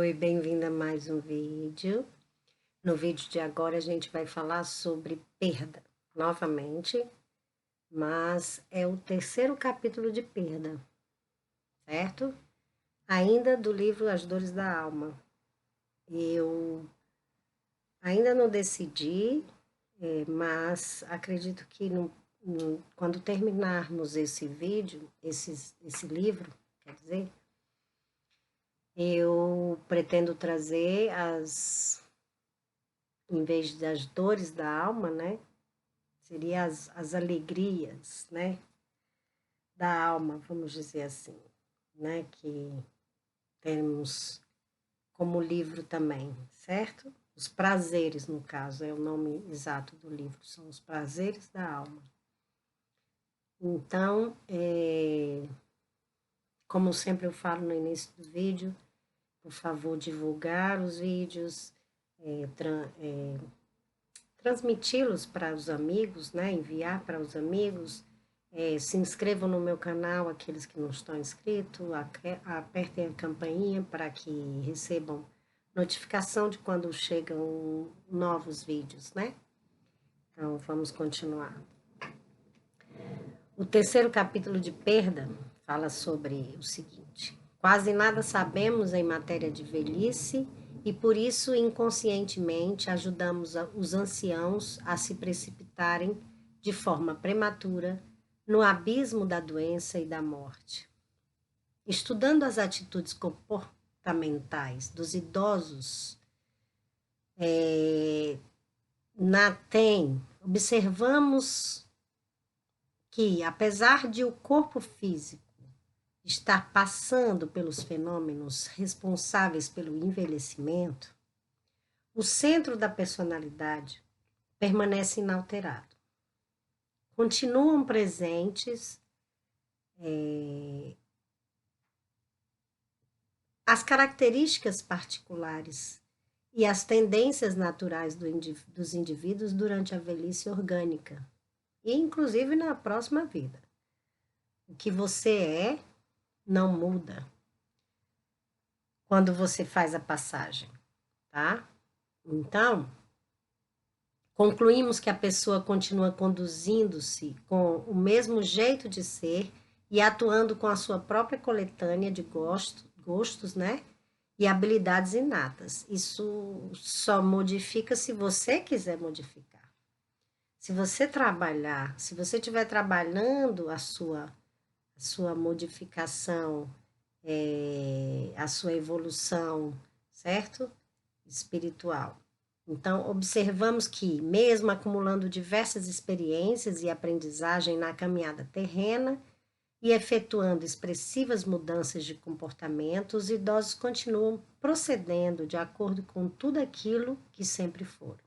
Oi, bem-vinda a mais um vídeo. No vídeo de agora a gente vai falar sobre perda, novamente, mas é o terceiro capítulo de perda, certo? Ainda do livro As Dores da Alma. Eu ainda não decidi, mas acredito que quando terminarmos esse vídeo, esse livro, quer dizer, eu pretendo trazer em vez das dores da alma, né? Seria as alegrias, né? Da alma, vamos dizer assim, né? Que temos como livro também, certo? Os prazeres, no caso, é o nome exato do livro, são os prazeres da alma. Então, como sempre eu falo no início do vídeo, por favor, divulgar os vídeos, transmiti-los para os amigos, né? Enviar para os amigos. Se inscrevam no meu canal, aqueles que não estão inscritos, apertem a campainha para que recebam notificação de quando chegam novos vídeos, né? Então, vamos continuar. O terceiro capítulo de Perda fala sobre o seguinte: quase nada sabemos em matéria de velhice e por isso inconscientemente ajudamos os anciãos a se precipitarem de forma prematura no abismo da doença e da morte. Estudando as atitudes comportamentais dos idosos na TEM, observamos que, apesar de o corpo físico estar passando pelos fenômenos responsáveis pelo envelhecimento, o centro da personalidade permanece inalterado. Continuam presentes as características particulares e as tendências naturais dos indivíduos durante a velhice orgânica, e inclusive na próxima vida. O que você é não muda quando você faz a passagem, tá? Então, concluímos que a pessoa continua conduzindo-se com o mesmo jeito de ser e atuando com a sua própria coletânea de gostos, né? E habilidades inatas. Isso só modifica se você quiser modificar. Se você trabalhar, se você estiver trabalhando a sua modificação, a sua evolução, certo? Espiritual. Então, observamos que, mesmo acumulando diversas experiências e aprendizagem na caminhada terrena e efetuando expressivas mudanças de comportamento, os idosos continuam procedendo de acordo com tudo aquilo que sempre foram.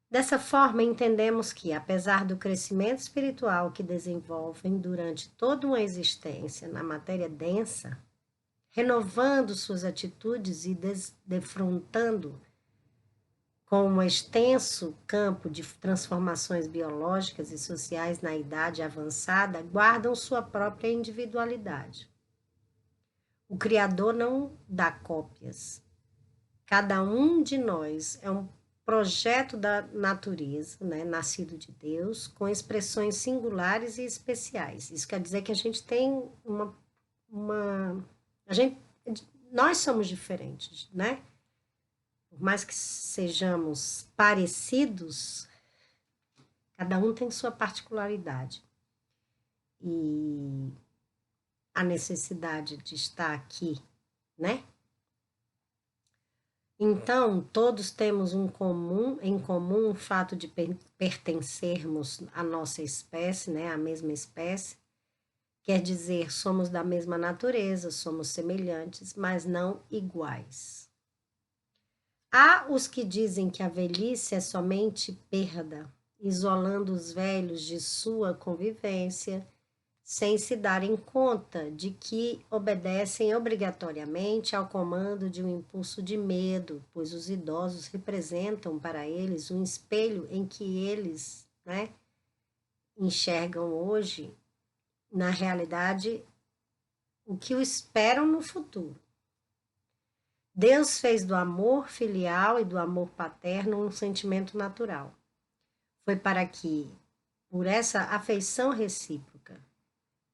Dessa forma, entendemos que, apesar do crescimento espiritual que desenvolvem durante toda uma existência na matéria densa, renovando suas atitudes e defrontando com um extenso campo de transformações biológicas e sociais na idade avançada, guardam sua própria individualidade. O Criador não dá cópias. Cada um de nós é um projeto da natureza, né, nascido de Deus, com expressões singulares e especiais. Isso quer dizer que a gente tem nós somos diferentes, né? Por mais que sejamos parecidos, cada um tem sua particularidade. E a necessidade de estar aqui, né? Então, todos temos em comum o fato de pertencermos à nossa espécie, né? À mesma espécie. Quer dizer, somos da mesma natureza, somos semelhantes, mas não iguais. Há os que dizem que a velhice é somente perda, isolando os velhos de sua convivência, sem se darem conta de que obedecem obrigatoriamente ao comando de um impulso de medo, pois os idosos representam para eles um espelho em que eles, né, enxergam hoje, na realidade, o que o esperam no futuro. Deus fez do amor filial e do amor paterno um sentimento natural. Foi para que, por essa afeição recíproca,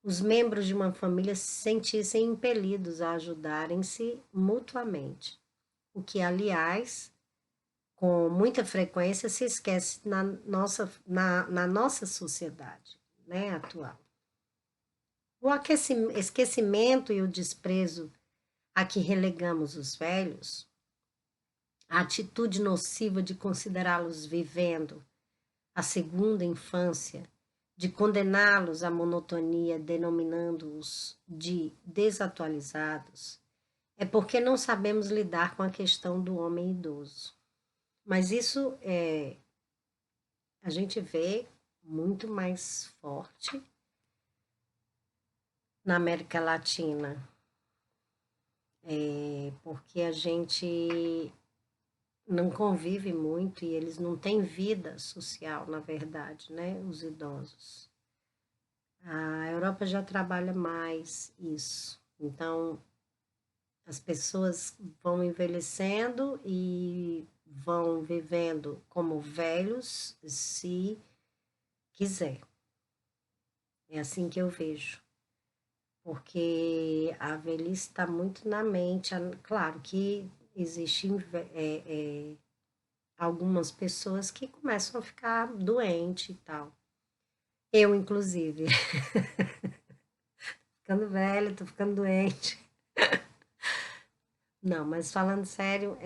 os membros de uma família se sentissem impelidos a ajudarem-se mutuamente, o que, aliás, com muita frequência se esquece na nossa sociedade, né, atual. O esquecimento e o desprezo a que relegamos os velhos, a atitude nociva de considerá-los vivendo a segunda infância, de condená-los à monotonia, denominando-os de desatualizados, é porque não sabemos lidar com a questão do homem idoso. Mas isso a gente vê muito mais forte na América Latina, porque a gente não convive muito e eles não têm vida social, na verdade, né? Os idosos. A Europa já trabalha mais isso. Então, as pessoas vão envelhecendo e vão vivendo como velhos, se quiser. É assim que eu vejo. Porque a velhice está muito na mente. Claro que existem algumas pessoas que começam a ficar doentes e tal. Eu, inclusive. Ficando velha, tô ficando doente. Não, mas falando sério,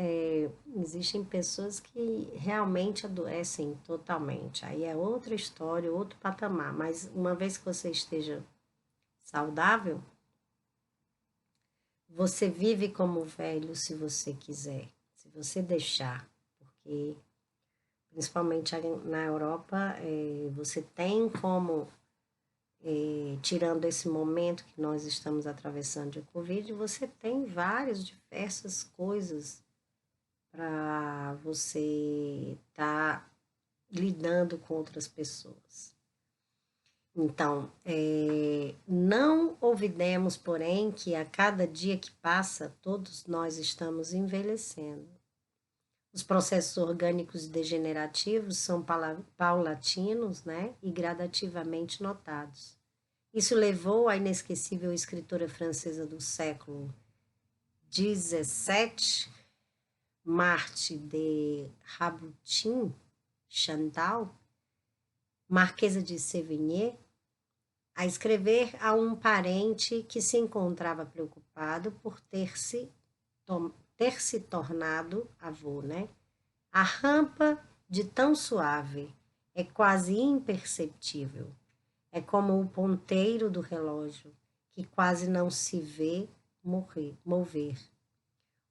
existem pessoas que realmente adoecem totalmente. Aí é outra história, outro patamar. Mas uma vez que você esteja saudável, você vive como velho se você quiser, se você deixar. Porque, principalmente na Europa, você tem como, tirando esse momento que nós estamos atravessando de Covid, você tem diversas coisas para você estar lidando com outras pessoas. Então, não olvidemos, porém, que a cada dia que passa, todos nós estamos envelhecendo. Os processos orgânicos degenerativos são paulatinos, né, e gradativamente notados. Isso levou a inesquecível escritora francesa do século XVII, Marthe de Rabutin, Chantal, Marquesa de Sévigné, a escrever a um parente que se encontrava preocupado por ter se tornado avô, né? A rampa de tão suave é quase imperceptível. É como o ponteiro do relógio, que quase não se vê mover.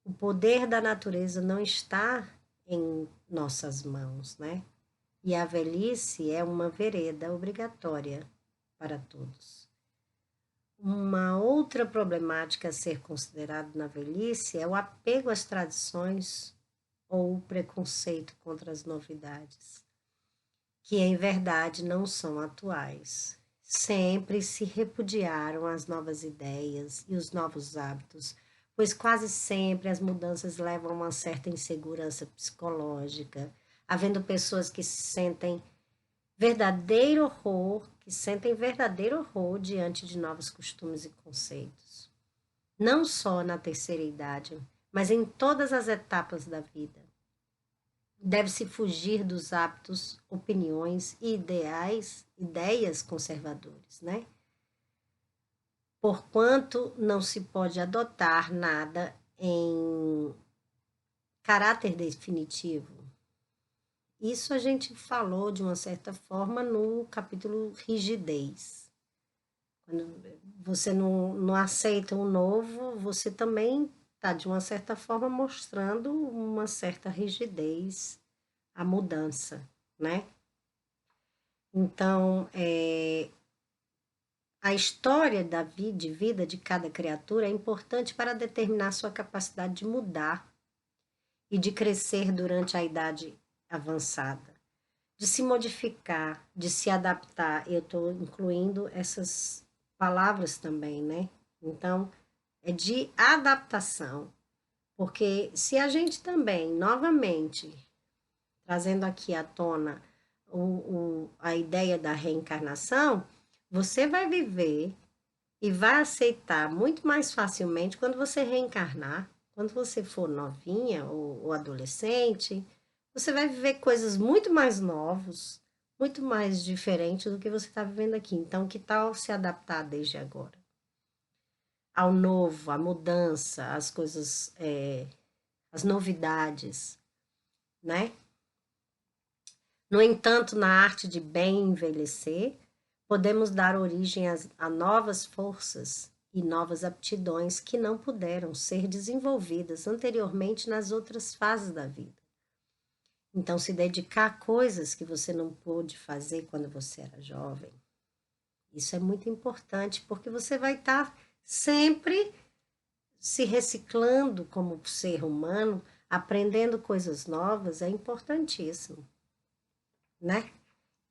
O poder da natureza não está em nossas mãos, né? E a velhice é uma vereda obrigatória para todos. Uma outra problemática a ser considerada na velhice é o apego às tradições ou o preconceito contra as novidades, que em verdade não são atuais. Sempre se repudiaram as novas ideias e os novos hábitos, pois quase sempre as mudanças levam a uma certa insegurança psicológica, havendo pessoas que sentem verdadeiro horror diante de novos costumes e conceitos. Não só na terceira idade, mas em todas as etapas da vida. Deve-se fugir dos hábitos, opiniões e ideias conservadores, né? Porquanto não se pode adotar nada em caráter definitivo. Isso a gente falou de uma certa forma no capítulo rigidez. Quando você não aceita o novo, você também está, de uma certa forma, mostrando uma certa rigidez à mudança, né? Então, a história de vida de cada criatura é importante para determinar sua capacidade de mudar e de crescer durante a idade avançada, de se modificar, de se adaptar. Eu estou incluindo essas palavras também, né? Então, é de adaptação, Porque se a gente também, novamente, trazendo aqui à tona a ideia da reencarnação, você vai viver e vai aceitar muito mais facilmente quando você reencarnar, quando você for novinha ou adolescente, você vai viver coisas muito mais novas, muito mais diferentes do que você está vivendo aqui. Então, que tal se adaptar desde agora? Ao novo, à mudança, às coisas, as novidades, né? No entanto, na arte de bem envelhecer, podemos dar origem a novas forças e novas aptidões que não puderam ser desenvolvidas anteriormente nas outras fases da vida. Então, se dedicar a coisas que você não pôde fazer quando você era jovem, isso é muito importante, porque você vai estar sempre se reciclando como ser humano, aprendendo coisas novas, é importantíssimo, né?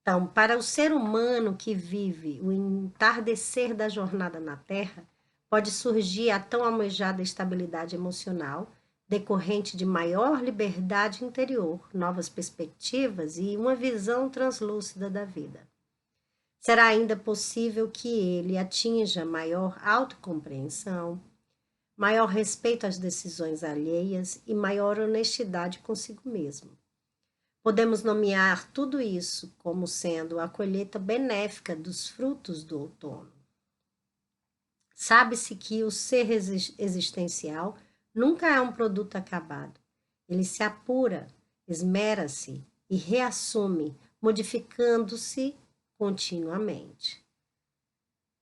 Então, para o ser humano que vive o entardecer da jornada na Terra, pode surgir a tão almejada estabilidade emocional, decorrente de maior liberdade interior, novas perspectivas e uma visão translúcida da vida. Será ainda possível que ele atinja maior autocompreensão, maior respeito às decisões alheias e maior honestidade consigo mesmo. Podemos nomear tudo isso como sendo a colheita benéfica dos frutos do outono. Sabe-se que o ser existencial nunca é um produto acabado. Ele se apura, esmera-se e reassume, modificando-se continuamente.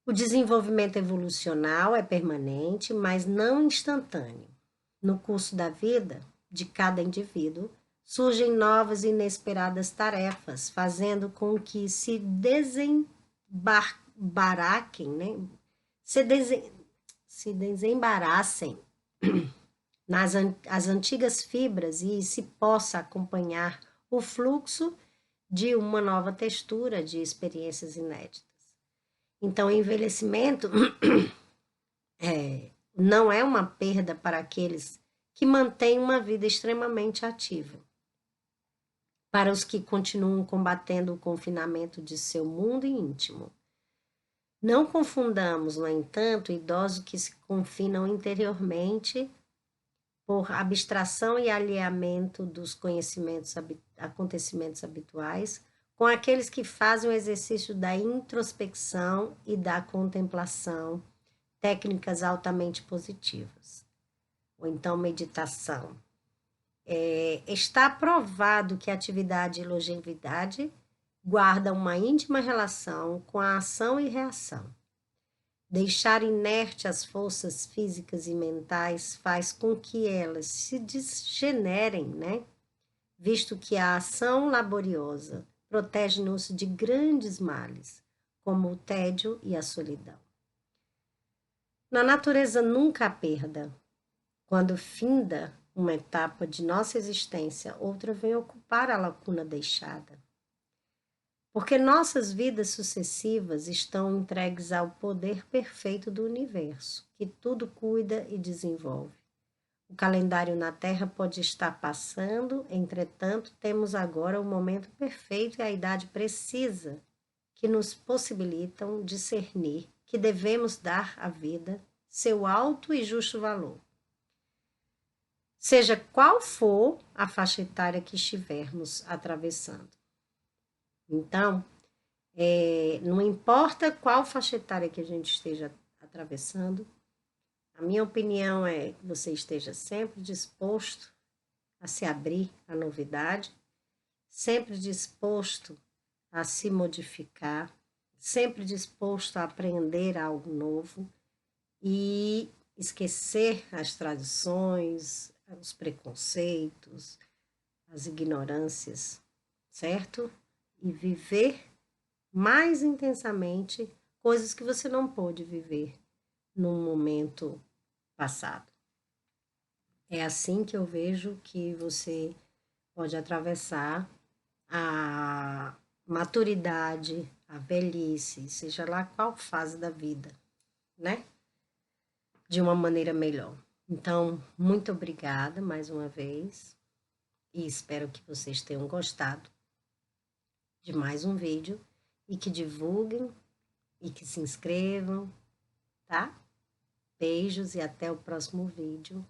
O desenvolvimento evolucional é permanente, mas não instantâneo. No curso da vida de cada indivíduo, surgem novas e inesperadas tarefas, fazendo com que se desembaraquem, né? se desembaraçem as antigas fibras e se possa acompanhar o fluxo de uma nova textura de experiências inéditas. Então, o envelhecimento não é uma perda para aqueles que mantêm uma vida extremamente ativa. Para os que continuam combatendo o confinamento de seu mundo íntimo. Não confundamos, no entanto, idosos que se confinam interiormente por abstração e alheamento dos acontecimentos habituais, com aqueles que fazem o exercício da introspecção e da contemplação, técnicas altamente positivas. Ou então meditação. Está provado que a atividade e longevidade guardam uma íntima relação com a ação e reação. Deixar inerte as forças físicas e mentais faz com que elas se degenerem, né? Visto que a ação laboriosa protege-nos de grandes males, como o tédio e a solidão. Na natureza nunca há perda. Quando finda uma etapa de nossa existência, outra vem ocupar a lacuna deixada. Porque nossas vidas sucessivas estão entregues ao poder perfeito do universo, que tudo cuida e desenvolve. O calendário na Terra pode estar passando, entretanto, temos agora o momento perfeito e a idade precisa que nos possibilitam discernir que devemos dar à vida seu alto e justo valor. Seja qual for a faixa etária que estivermos atravessando. Então, não importa qual faixa etária que a gente esteja atravessando, a minha opinião é que você esteja sempre disposto a se abrir à novidade, sempre disposto a se modificar, sempre disposto a aprender algo novo e esquecer as tradições, os preconceitos, as ignorâncias, certo? E viver mais intensamente coisas que você não pôde viver num momento passado. É assim que eu vejo que você pode atravessar a maturidade, a velhice, seja lá qual fase da vida, né? De uma maneira melhor. Então, muito obrigada mais uma vez e espero que vocês tenham gostado de mais um vídeo e que divulguem e que se inscrevam, tá? Beijos e até o próximo vídeo.